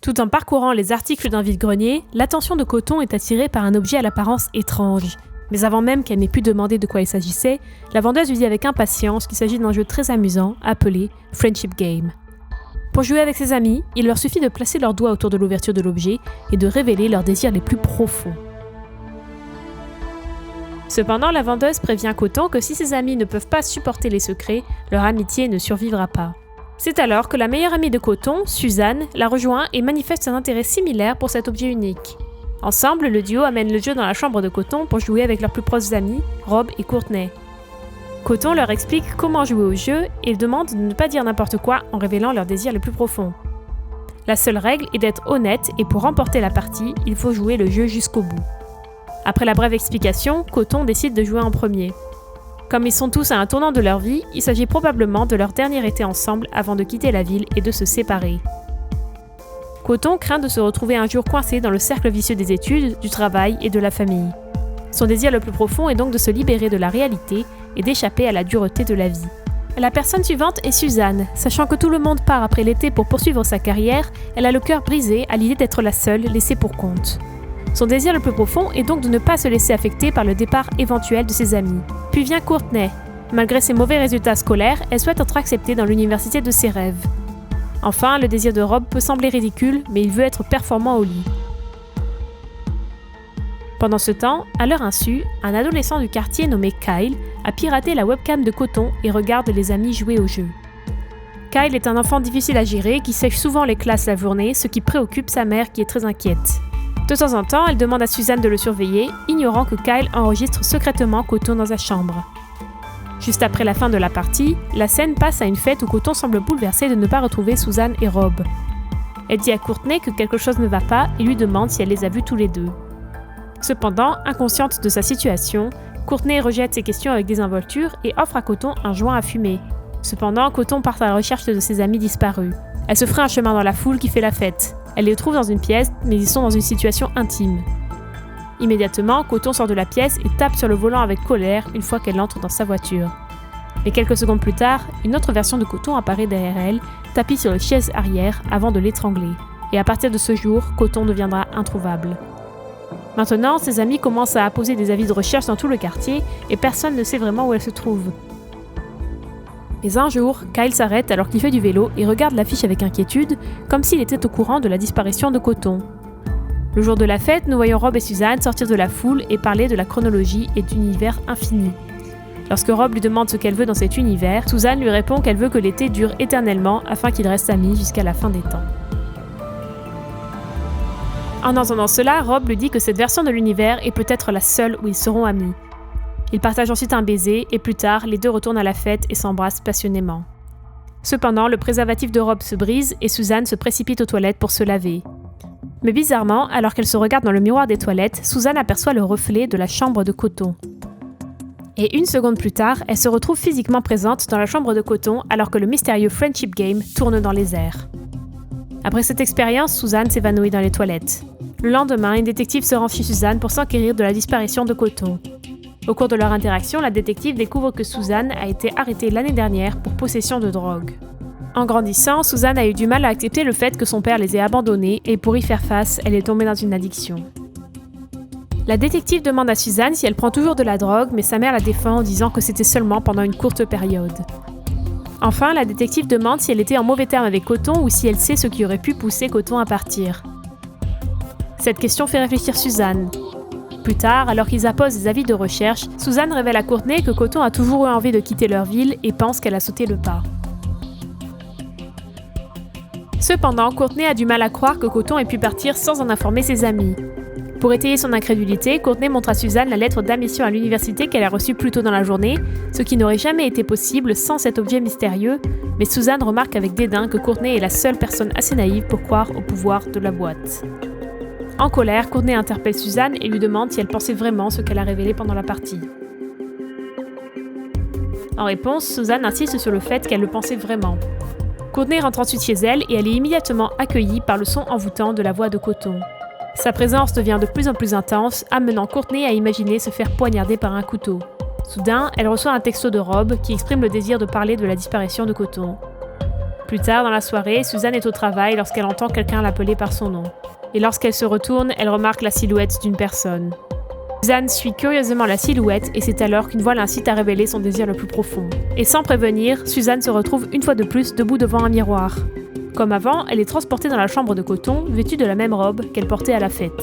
Tout en parcourant les articles d'un vide-grenier, l'attention de Coton est attirée par un objet à l'apparence étrange. Mais avant même qu'elle n'ait pu demander de quoi il s'agissait, la vendeuse lui dit avec impatience qu'il s'agit d'un jeu très amusant appelé Friendship Game. Pour jouer avec ses amis, il leur suffit de placer leurs doigts autour de l'ouverture de l'objet et de révéler leurs désirs les plus profonds. Cependant, la vendeuse prévient Coton que si ses amis ne peuvent pas supporter les secrets, leur amitié ne survivra pas. C'est alors que la meilleure amie de Coton, Suzanne, la rejoint et manifeste un intérêt similaire pour cet objet unique. Ensemble, le duo amène le jeu dans la chambre de Coton pour jouer avec leurs plus proches amis, Rob et Courtney. Coton leur explique comment jouer au jeu et demande de ne pas dire n'importe quoi en révélant leurs désirs les plus profonds. La seule règle est d'être honnête et pour remporter la partie, il faut jouer le jeu jusqu'au bout. Après la brève explication, Coton décide de jouer en premier. Comme ils sont tous à un tournant de leur vie, il s'agit probablement de leur dernier été ensemble avant de quitter la ville et de se séparer. Coton craint de se retrouver un jour coincé dans le cercle vicieux des études, du travail et de la famille. Son désir le plus profond est donc de se libérer de la réalité et d'échapper à la dureté de la vie. La personne suivante est Suzanne. Sachant que tout le monde part après l'été pour poursuivre sa carrière, elle a le cœur brisé à l'idée d'être la seule laissée pour compte. Son désir le plus profond est donc de ne pas se laisser affecter par le départ éventuel de ses amis. Puis vient Courtney. Malgré ses mauvais résultats scolaires, elle souhaite être acceptée dans l'université de ses rêves. Enfin, le désir de Rob peut sembler ridicule, mais il veut être performant au lit. Pendant ce temps, à leur insu, un adolescent du quartier nommé Kyle a piraté la webcam de Coton et regarde les amis jouer au jeu. Kyle est un enfant difficile à gérer qui sèche souvent les classes la journée, ce qui préoccupe sa mère qui est très inquiète. De temps en temps, elle demande à Suzanne de le surveiller, ignorant que Kyle enregistre secrètement Coton dans sa chambre. Juste après la fin de la partie, la scène passe à une fête où Coton semble bouleversé de ne pas retrouver Suzanne et Rob. Elle dit à Courtney que quelque chose ne va pas et lui demande si elle les a vus tous les deux. Cependant, inconsciente de sa situation, Courtney rejette ses questions avec désinvolture et offre à Coton un joint à fumer. Cependant, Coton part à la recherche de ses amis disparus. Elle se ferait un chemin dans la foule qui fait la fête. Elle les trouve dans une pièce, mais ils sont dans une situation intime. Immédiatement, Coton sort de la pièce et tape sur le volant avec colère une fois qu'elle entre dans sa voiture. Mais quelques secondes plus tard, une autre version de Coton apparaît derrière elle, tapis sur le chaise arrière avant de l'étrangler. Et à partir de ce jour, Coton deviendra introuvable. Maintenant, ses amis commencent à apposer des avis de recherche dans tout le quartier et personne ne sait vraiment où elle se trouve. Mais un jour, Kyle s'arrête alors qu'il fait du vélo et regarde l'affiche avec inquiétude, comme s'il était au courant de la disparition de Coton. Le jour de la fête, nous voyons Rob et Suzanne sortir de la foule et parler de la chronologie et d'univers infini. Lorsque Rob lui demande ce qu'elle veut dans cet univers, Suzanne lui répond qu'elle veut que l'été dure éternellement afin qu'ils restent amis jusqu'à la fin des temps. En entendant cela, Rob lui dit que cette version de l'univers est peut-être la seule où ils seront amis. Ils partagent ensuite un baiser et plus tard, les deux retournent à la fête et s'embrassent passionnément. Cependant, le préservatif de Rob se brise et Suzanne se précipite aux toilettes pour se laver. Mais bizarrement, alors qu'elle se regarde dans le miroir des toilettes, Suzanne aperçoit le reflet de la chambre de Coton. Et une seconde plus tard, elle se retrouve physiquement présente dans la chambre de Coton alors que le mystérieux Friendship Game tourne dans les airs. Après cette expérience, Suzanne s'évanouit dans les toilettes. Le lendemain, une détective se rend chez Suzanne pour s'enquérir de la disparition de Coton. Au cours de leur interaction, la détective découvre que Suzanne a été arrêtée l'année dernière pour possession de drogue. En grandissant, Suzanne a eu du mal à accepter le fait que son père les ait abandonnés et pour y faire face, elle est tombée dans une addiction. La détective demande à Suzanne si elle prend toujours de la drogue, mais sa mère la défend en disant que c'était seulement pendant une courte période. Enfin, la détective demande si elle était en mauvais terme avec Coton ou si elle sait ce qui aurait pu pousser Coton à partir. Cette question fait réfléchir Suzanne. Plus tard, alors qu'ils apposent des avis de recherche, Suzanne révèle à Courtney que Coton a toujours eu envie de quitter leur ville et pense qu'elle a sauté le pas. Cependant, Courtney a du mal à croire que Coton ait pu partir sans en informer ses amis. Pour étayer son incrédulité, Courtney montre à Suzanne la lettre d'admission à l'université qu'elle a reçue plus tôt dans la journée, ce qui n'aurait jamais été possible sans cet objet mystérieux, mais Suzanne remarque avec dédain que Courtney est la seule personne assez naïve pour croire au pouvoir de la boîte. En colère, Courtney interpelle Suzanne et lui demande si elle pensait vraiment ce qu'elle a révélé pendant la partie. En réponse, Suzanne insiste sur le fait qu'elle le pensait vraiment. Courtney rentre ensuite chez elle et elle est immédiatement accueillie par le son envoûtant de la voix de Coton. Sa présence devient de plus en plus intense, amenant Courtney à imaginer se faire poignarder par un couteau. Soudain, elle reçoit un texto de Rob qui exprime le désir de parler de la disparition de Coton. Plus tard dans la soirée, Suzanne est au travail lorsqu'elle entend quelqu'un l'appeler par son nom. Et lorsqu'elle se retourne, elle remarque la silhouette d'une personne. Suzanne suit curieusement la silhouette et c'est alors qu'une voix l'incite à révéler son désir le plus profond. Et sans prévenir, Suzanne se retrouve une fois de plus debout devant un miroir. Comme avant, elle est transportée dans la chambre de coton, vêtue de la même robe qu'elle portait à la fête.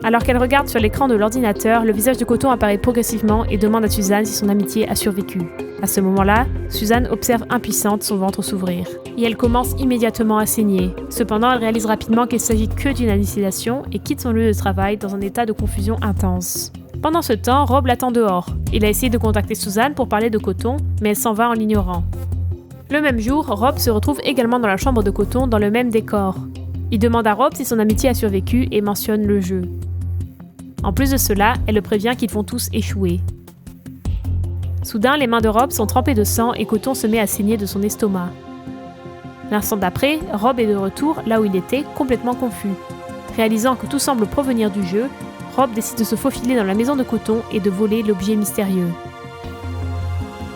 Alors qu'elle regarde sur l'écran de l'ordinateur, le visage de coton apparaît progressivement et demande à Suzanne si son amitié a survécu. À ce moment-là, Suzanne observe impuissante son ventre s'ouvrir. Et elle commence immédiatement à saigner. Cependant, elle réalise rapidement qu'il s'agit que d'une hallucination et quitte son lieu de travail dans un état de confusion intense. Pendant ce temps, Rob l'attend dehors. Il a essayé de contacter Suzanne pour parler de coton, mais elle s'en va en l'ignorant. Le même jour, Rob se retrouve également dans la chambre de coton dans le même décor. Il demande à Rob si son amitié a survécu et mentionne le jeu. En plus de cela, elle le prévient qu'ils vont tous échouer. Soudain, les mains de Rob sont trempées de sang et Coton se met à saigner de son estomac. L'instant d'après, Rob est de retour là où il était, complètement confus. Réalisant que tout semble provenir du jeu, Rob décide de se faufiler dans la maison de Coton et de voler l'objet mystérieux.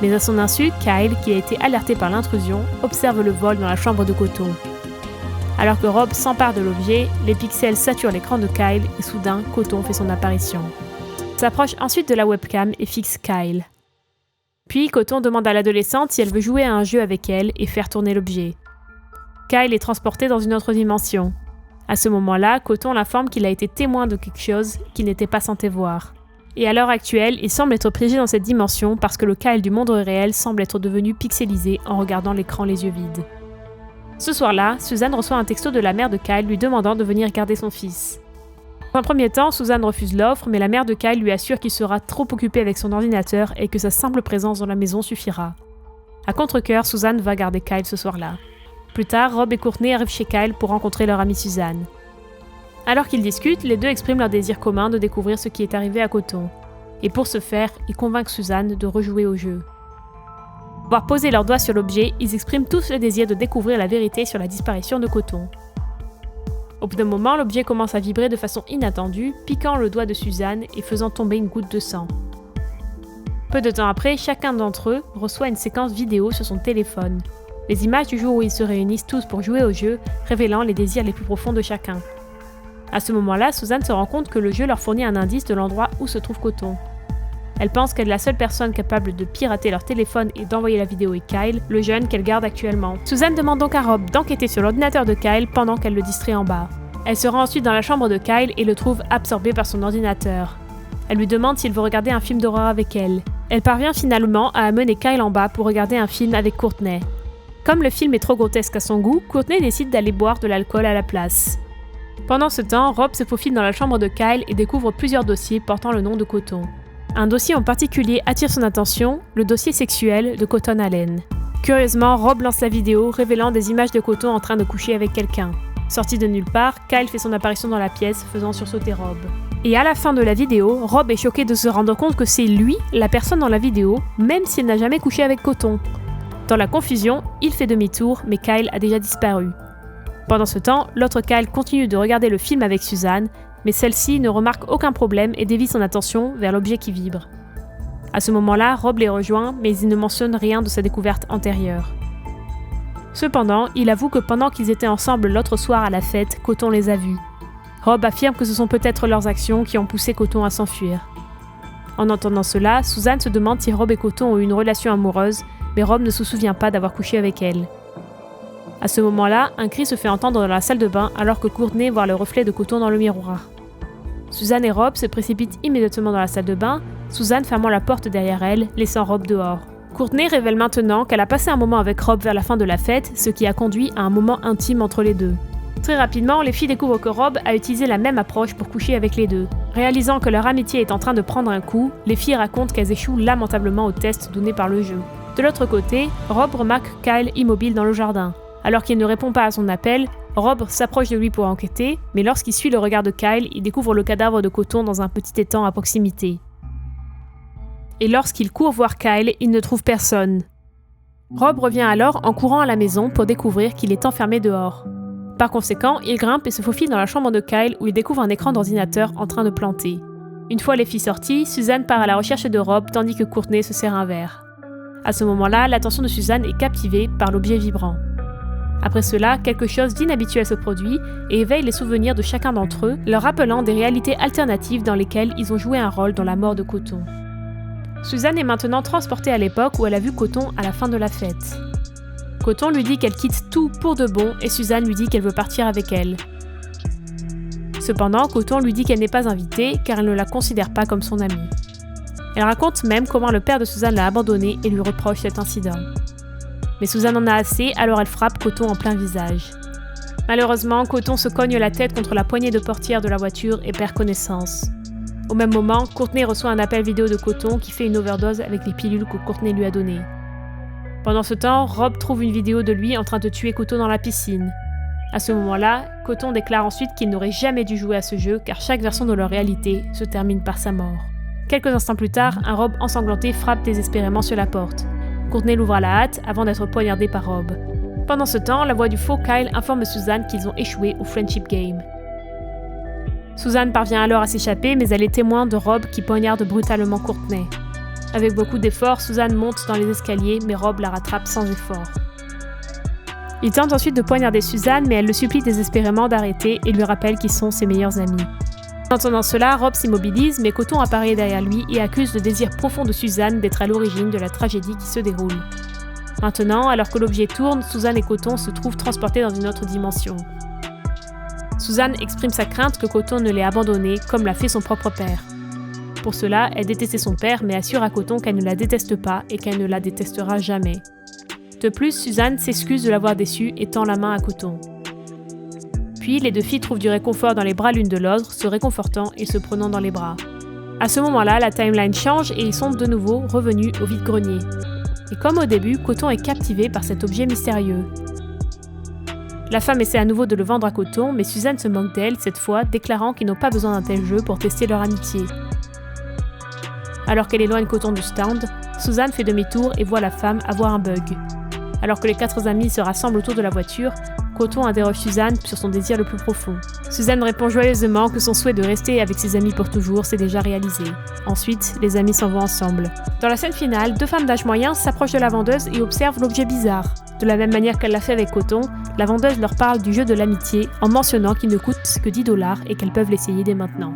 Mais à son insu, Kyle, qui a été alerté par l'intrusion, observe le vol dans la chambre de Coton. Alors que Rob s'empare de l'objet, les pixels saturent l'écran de Kyle et soudain, Coton fait son apparition. Il s'approche ensuite de la webcam et fixe Kyle. Puis, Coton demande à l'adolescente si elle veut jouer à un jeu avec elle et faire tourner l'objet. Kyle est transporté dans une autre dimension. À ce moment-là, Coton l'informe qu'il a été témoin de quelque chose qu'il n'était pas censé voir. Et à l'heure actuelle, il semble être piégé dans cette dimension parce que le Kyle du monde réel semble être devenu pixelisé en regardant l'écran les yeux vides. Ce soir-là, Suzanne reçoit un texto de la mère de Kyle lui demandant de venir garder son fils. Dans un premier temps, Suzanne refuse l'offre, mais la mère de Kyle lui assure qu'il sera trop occupé avec son ordinateur et que sa simple présence dans la maison suffira. À contre-cœur, Suzanne va garder Kyle ce soir-là. Plus tard, Rob et Courtney arrivent chez Kyle pour rencontrer leur amie Suzanne. Alors qu'ils discutent, les deux expriment leur désir commun de découvrir ce qui est arrivé à Coton. Et pour ce faire, ils convainquent Suzanne de rejouer au jeu. Avoir posé leurs doigts sur l'objet, ils expriment tous le désir de découvrir la vérité sur la disparition de Coton. Au bout d'un moment, l'objet commence à vibrer de façon inattendue, piquant le doigt de Suzanne et faisant tomber une goutte de sang. Peu de temps après, chacun d'entre eux reçoit une séquence vidéo sur son téléphone. Les images du jour où ils se réunissent tous pour jouer au jeu, révélant les désirs les plus profonds de chacun. À ce moment-là, Suzanne se rend compte que le jeu leur fournit un indice de l'endroit où se trouve Coton. Elle pense qu'elle est la seule personne capable de pirater leur téléphone et d'envoyer la vidéo à Kyle, le jeune qu'elle garde actuellement. Suzanne demande donc à Rob d'enquêter sur l'ordinateur de Kyle pendant qu'elle le distrait en bas. Elle se rend ensuite dans la chambre de Kyle et le trouve absorbé par son ordinateur. Elle lui demande s'il veut regarder un film d'horreur avec elle. Elle parvient finalement à amener Kyle en bas pour regarder un film avec Courtney. Comme le film est trop grotesque à son goût, Courtney décide d'aller boire de l'alcool à la place. Pendant ce temps, Rob se faufile dans la chambre de Kyle et découvre plusieurs dossiers portant le nom de Coton. Un dossier en particulier attire son attention, le dossier sexuel de Coton Allen. Curieusement, Rob lance la vidéo révélant des images de Coton en train de coucher avec quelqu'un. Sorti de nulle part, Kyle fait son apparition dans la pièce, faisant sursauter Rob. Et à la fin de la vidéo, Rob est choqué de se rendre compte que c'est lui, la personne dans la vidéo, même s'il n'a jamais couché avec Coton. Dans la confusion, il fait demi-tour, mais Kyle a déjà disparu. Pendant ce temps, l'autre Kyle continue de regarder le film avec Suzanne, mais celle-ci ne remarque aucun problème et dévie son attention vers l'objet qui vibre. À ce moment-là, Rob les rejoint, mais il ne mentionne rien de sa découverte antérieure. Cependant, il avoue que pendant qu'ils étaient ensemble l'autre soir à la fête, Coton les a vus. Rob affirme que ce sont peut-être leurs actions qui ont poussé Coton à s'enfuir. En entendant cela, Suzanne se demande si Rob et Coton ont eu une relation amoureuse, mais Rob ne se souvient pas d'avoir couché avec elle. À ce moment-là, un cri se fait entendre dans la salle de bain alors que Courtney voit le reflet de Coton dans le miroir. Suzanne et Rob se précipitent immédiatement dans la salle de bain, Suzanne fermant la porte derrière elle, laissant Rob dehors. Courtney révèle maintenant qu'elle a passé un moment avec Rob vers la fin de la fête, ce qui a conduit à un moment intime entre les deux. Très rapidement, les filles découvrent que Rob a utilisé la même approche pour coucher avec les deux. Réalisant que leur amitié est en train de prendre un coup, les filles racontent qu'elles échouent lamentablement au test donné par le jeu. De l'autre côté, Rob remarque Kyle immobile dans le jardin. Alors qu'il ne répond pas à son appel, Rob s'approche de lui pour enquêter, mais lorsqu'il suit le regard de Kyle, il découvre le cadavre de Coton dans un petit étang à proximité. Et lorsqu'il court voir Kyle, il ne trouve personne. Rob revient alors en courant à la maison pour découvrir qu'il est enfermé dehors. Par conséquent, il grimpe et se faufile dans la chambre de Kyle où il découvre un écran d'ordinateur en train de planter. Une fois les filles sorties, Suzanne part à la recherche de Rob tandis que Courtney se sert un verre. À ce moment-là, l'attention de Suzanne est captivée par l'objet vibrant. Après cela, quelque chose d'inhabituel se produit et éveille les souvenirs de chacun d'entre eux, leur rappelant des réalités alternatives dans lesquelles ils ont joué un rôle dans la mort de Coton. Suzanne est maintenant transportée à l'époque où elle a vu Coton à la fin de la fête. Coton lui dit qu'elle quitte tout pour de bon et Suzanne lui dit qu'elle veut partir avec elle. Cependant, Coton lui dit qu'elle n'est pas invitée car elle ne la considère pas comme son amie. Elle raconte même comment le père de Suzanne l'a abandonnée et lui reproche cet incident. Mais Suzanne en a assez, alors elle frappe Coton en plein visage. Malheureusement, Coton se cogne la tête contre la poignée de portière de la voiture et perd connaissance. Au même moment, Courtney reçoit un appel vidéo de Coton qui fait une overdose avec les pilules que Courtney lui a données. Pendant ce temps, Rob trouve une vidéo de lui en train de tuer Coton dans la piscine. À ce moment-là, Coton déclare ensuite qu'il n'aurait jamais dû jouer à ce jeu car chaque version de leur réalité se termine par sa mort. Quelques instants plus tard, un Rob ensanglanté frappe désespérément sur la porte. Courtney l'ouvre à la hâte avant d'être poignardé par Rob. Pendant ce temps, la voix du faux Kyle informe Suzanne qu'ils ont échoué au Friendship Game. Suzanne parvient alors à s'échapper, mais elle est témoin de Rob qui poignarde brutalement Courtney. Avec beaucoup d'efforts, Suzanne monte dans les escaliers, mais Rob la rattrape sans effort. Il tente ensuite de poignarder Suzanne, mais elle le supplie désespérément d'arrêter et lui rappelle qu'ils sont ses meilleurs amis. En entendant cela, Rob s'immobilise, mais Coton apparaît derrière lui et accuse le désir profond de Suzanne d'être à l'origine de la tragédie qui se déroule. Maintenant, alors que l'objet tourne, Suzanne et Coton se trouvent transportés dans une autre dimension. Suzanne exprime sa crainte que Coton ne l'ait abandonnée comme l'a fait son propre père. Pour cela, elle détestait son père mais assure à Coton qu'elle ne la déteste pas et qu'elle ne la détestera jamais. De plus, Suzanne s'excuse de l'avoir déçue et tend la main à Coton. Puis, les deux filles trouvent du réconfort dans les bras l'une de l'autre, se réconfortant et se prenant dans les bras. À ce moment-là, la timeline change et ils sont de nouveau revenus au vide-grenier. Et comme au début, Coton est captivé par cet objet mystérieux. La femme essaie à nouveau de le vendre à Coton, mais Suzanne se moque d'elle, cette fois, déclarant qu'ils n'ont pas besoin d'un tel jeu pour tester leur amitié. Alors qu'elle éloigne Coton du stand, Suzanne fait demi-tour et voit la femme avoir un bug. Alors que les 4 amis se rassemblent autour de la voiture, Coton interroge Suzanne sur son désir le plus profond. Suzanne répond joyeusement que son souhait de rester avec ses amis pour toujours s'est déjà réalisé. Ensuite, les amis s'en vont ensemble. Dans la scène finale, 2 femmes d'âge moyen s'approchent de la vendeuse et observent l'objet bizarre. De la même manière qu'elle l'a fait avec Coton, la vendeuse leur parle du jeu de l'amitié en mentionnant qu'il ne coûte que $10 et qu'elles peuvent l'essayer dès maintenant.